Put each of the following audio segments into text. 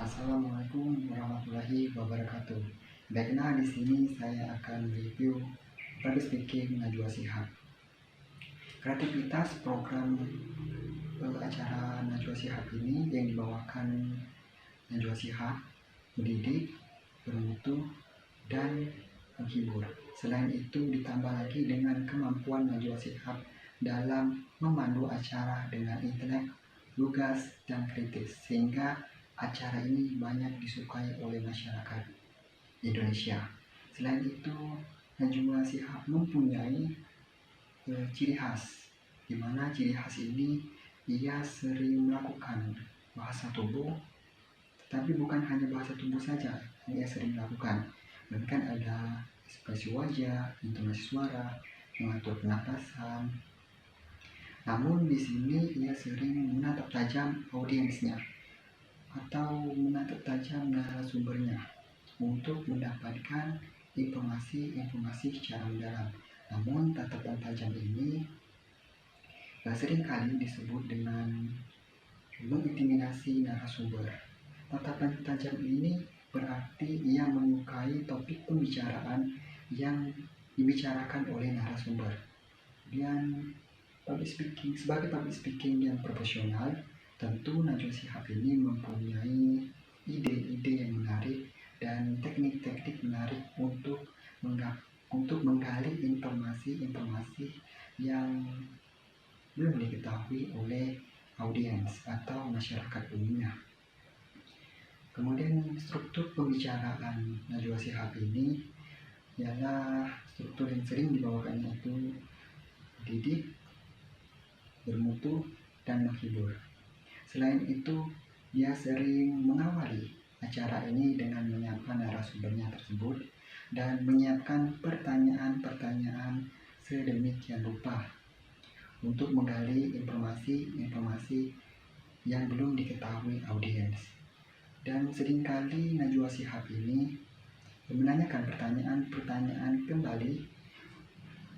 Assalamualaikum warahmatullahi wabarakatuh. Baiklah, di sini saya akan review public speaking Najwa Shihab. Kreativitas program acara Najwa Shihab ini yang dibawakan Najwa Shihab mendidik, bermutu, dan menghibur. Selain itu ditambah lagi dengan kemampuan Najwa Shihab dalam memandu acara dengan intelek, lugas, dan kritis, sehingga acara ini banyak disukai oleh masyarakat Indonesia. Selain itu, Najwa Shihab mempunyai ciri khas, di mana ciri khas ini ia sering melakukan bahasa tubuh, tetapi bukan hanya bahasa tubuh saja yang ia sering lakukan, melainkan ada ekspresi wajah, intonasi suara, mengatur pernapasan. Namun di sini ia sering menatap tajam audiensnya atau menatap tajam narasumbernya untuk mendapatkan informasi secara mendalam. Namun tatapan tajam ini seringkali disebut dengan mengintimidasi narasumber. Tatapan tajam ini berarti ia menyukai topik pembicaraan yang dibicarakan oleh narasumber. Dan sebagai public speaking yang profesional, tentu Najwa Shihab ini mempunyai ide-ide yang menarik dan teknik-teknik menarik untuk menggali informasi-informasi yang belum diketahui oleh audiens atau masyarakat umumnya. Kemudian struktur pembicaraan Najwa Shihab ini ialah struktur yang sering dibawakannya itu didik, bermutu, dan menghibur. Selain itu, dia sering mengawali acara ini dengan menyapa narasumbernya tersebut dan menyiapkan pertanyaan-pertanyaan sedemikian rupa untuk menggali informasi-informasi yang belum diketahui audiens. Dan seringkali Najwa Shihab ini menanyakan pertanyaan-pertanyaan kembali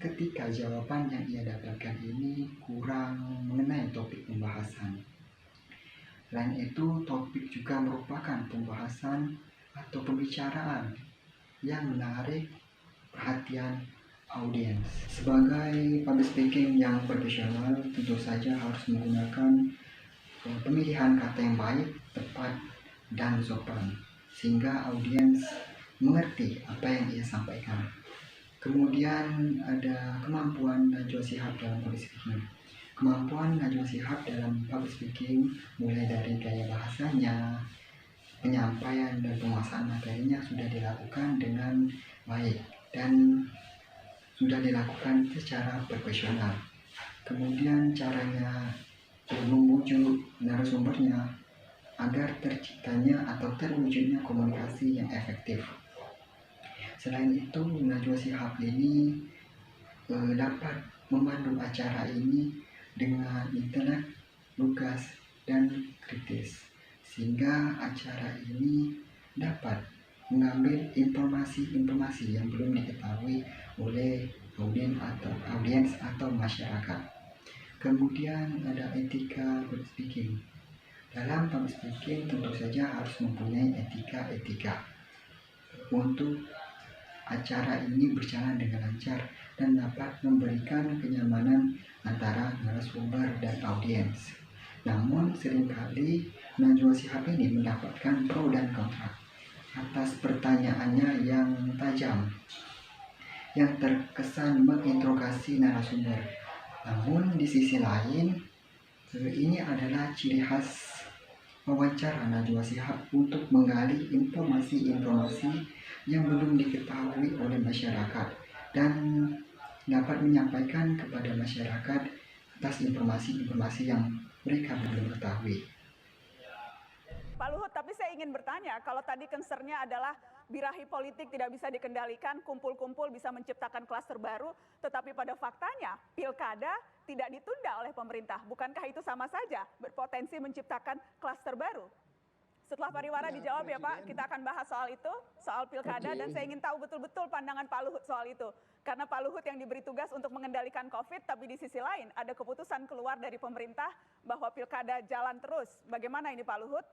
ketika jawaban yang ia dapatkan ini kurang mengenai topik pembahasan. Selain itu, topik juga merupakan pembahasan atau pembicaraan yang menarik perhatian audiens. Sebagai public speaking yang profesional, tentu saja harus menggunakan pemilihan kata yang baik, tepat, dan sopan, sehingga audiens mengerti apa yang ia sampaikan. Kemudian ada kemampuan Najwa Shihab dalam public speaking. Kemampuan Najwa Shihab dalam public speaking mulai dari gaya bahasanya, penyampaian dan penguasaan materinya sudah dilakukan dengan baik dan sudah dilakukan secara profesional. Kemudian caranya membujuk narasumbernya agar terciptanya atau terwujudnya komunikasi yang efektif. Selain itu, Najwa Shihab ini dapat memandu acara ini dengan intelek, lugas, dan kritis, sehingga acara ini dapat mengambil informasi-informasi yang belum diketahui oleh audiens atau masyarakat. Kemudian ada etika public speaking. Dalam public speaking tentu saja harus mempunyai etika untuk acara ini berjalan dengan lancar dan dapat memberikan kenyamanan antara narasumber dan audiens. Namun seringkali Najwa Shihab ini mendapatkan pro dan kontra atas pertanyaannya yang tajam, yang terkesan menginterogasi narasumber. Namun di sisi lain, ini adalah ciri khas wawancara Najwa Shihab untuk menggali informasi-informasi yang belum diketahui oleh masyarakat dan dapat menyampaikan kepada masyarakat atas informasi-informasi yang mereka belum ketahui. Pak Luhut, tapi saya ingin bertanya, kalau tadi concern-nya adalah birahi politik tidak bisa dikendalikan, kumpul-kumpul bisa menciptakan klaster baru, tetapi pada faktanya pilkada tidak ditunda oleh pemerintah. Bukankah itu sama saja berpotensi menciptakan klaster baru? Setelah pariwara dijawab ya Pak, kita akan bahas soal itu, soal pilkada, dan saya ingin tahu betul-betul pandangan Pak Luhut soal itu. Karena Pak Luhut yang diberi tugas untuk mengendalikan COVID, tapi di sisi lain ada keputusan keluar dari pemerintah bahwa pilkada jalan terus. Bagaimana ini Pak Luhut?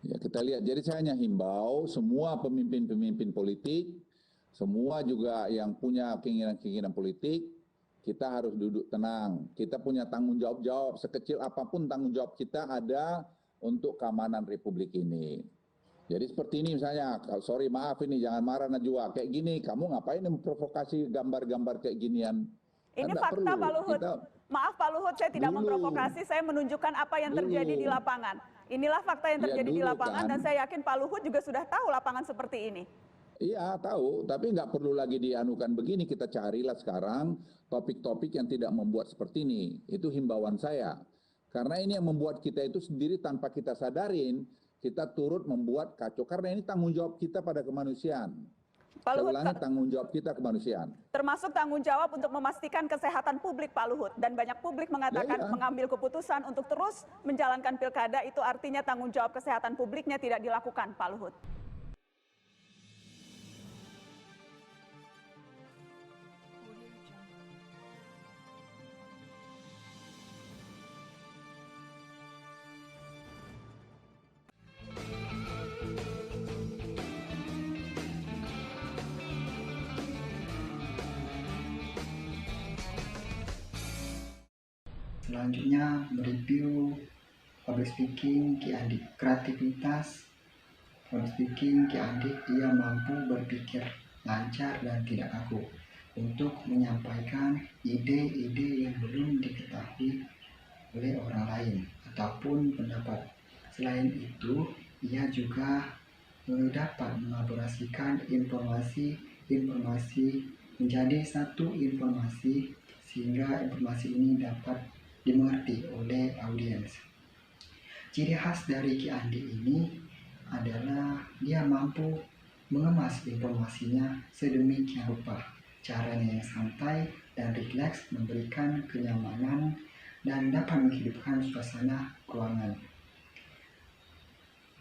Ya, kita lihat. Jadi saya hanya himbau semua pemimpin-pemimpin politik, semua juga yang punya keinginan-keinginan politik, kita harus duduk tenang. Kita punya tanggung jawab sekecil apapun tanggung jawab kita ada untuk keamanan Republik ini. Jadi seperti ini misalnya, sorry maaf ini jangan marah Najwa, kayak gini, kamu ngapain memprovokasi gambar-gambar kayak ginian? Ini Kan fakta perlu. Pak Luhut. Maaf Pak Luhut, saya tidak memprovokasi, saya menunjukkan apa yang terjadi di lapangan. Inilah fakta yang terjadi di lapangan dan saya yakin Pak Luhut juga sudah tahu lapangan seperti ini. Iya tahu, tapi nggak perlu lagi dianukan begini, kita carilah sekarang topik-topik yang tidak membuat seperti ini. Itu himbauan saya. Karena ini yang membuat kita itu sendiri tanpa kita sadarin, kita turut membuat kacau. Karena ini tanggung jawab kita pada kemanusiaan. Pak Luhut, tanggung jawab kita kemanusiaan. Termasuk tanggung jawab untuk memastikan kesehatan publik Pak Luhut. Dan banyak publik mengatakan mengambil keputusan untuk terus menjalankan pilkada itu artinya tanggung jawab kesehatan publiknya tidak dilakukan Pak Luhut. Selanjutnya mereview public speaking Ki Andik. Kreativitas public speaking Ki Andik, ia mampu berpikir lancar dan tidak kaku untuk menyampaikan ide-ide yang belum diketahui oleh orang lain ataupun pendapat. Selain itu, ia juga dapat mengelaborasikan informasi menjadi satu informasi sehingga informasi ini dapat dimengerti oleh audiens. Ciri khas dari Ki Andik ini adalah dia mampu mengemas informasinya sedemikian rupa. Caranya yang santai dan rileks memberikan kenyamanan dan dapat menghidupkan suasana ruangan.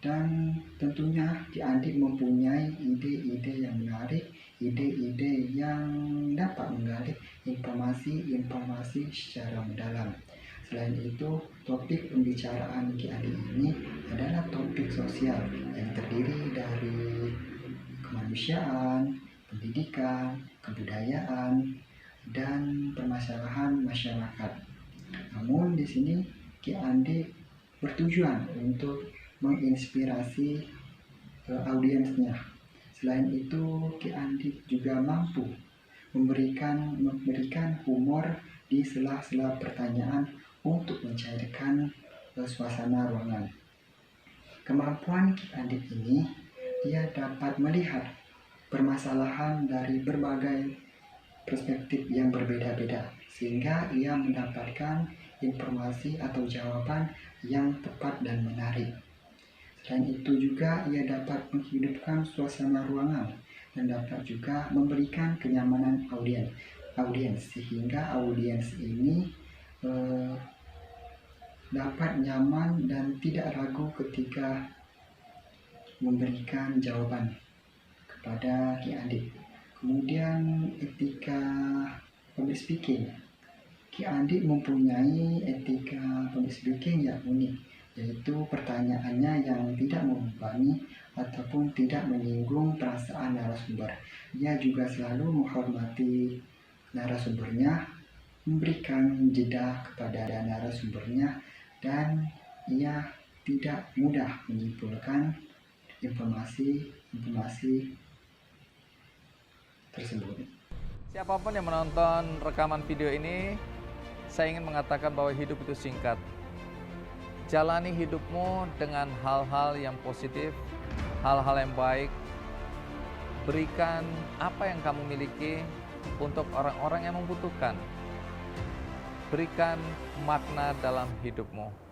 Dan tentunya Ki Andik mempunyai ide-ide yang menarik, ide-ide yang dapat menggali informasi secara mendalam. Selain itu, topik pembicaraan Ki Andik ini adalah topik sosial yang terdiri dari kemanusiaan, pendidikan, kebudayaan, dan permasalahan masyarakat. Namun di sini Ki Andik bertujuan untuk menginspirasi audiensnya. Selain itu, Ki Andik juga mampu memberikan humor di sela-sela pertanyaan untuk mencairkan suasana ruangan. Kemampuan Ki Andik ini, dia dapat melihat permasalahan dari berbagai perspektif yang berbeda-beda, sehingga ia mendapatkan informasi atau jawaban yang tepat dan menarik. Selain itu juga ia dapat menghidupkan suasana ruangan dan dapat juga memberikan kenyamanan audiens sehingga audiens ini dapat nyaman dan tidak ragu ketika memberikan jawaban kepada Ki Andik. Kemudian etika public speaking. Ki Andik mempunyai etika public speaking yang unik, yaitu pertanyaannya yang tidak membebani ataupun tidak menyinggung perasaan narasumber. Ia juga selalu menghormati narasumbernya, memberikan jeda kepada narasumbernya, dan ia tidak mudah menyimpulkan informasi tersebut. Siapapun yang menonton rekaman video ini, saya ingin mengatakan bahwa hidup itu singkat. Jalani hidupmu dengan hal-hal yang positif, hal-hal yang baik. Berikan apa yang kamu miliki untuk orang-orang yang membutuhkan. Berikan makna dalam hidupmu.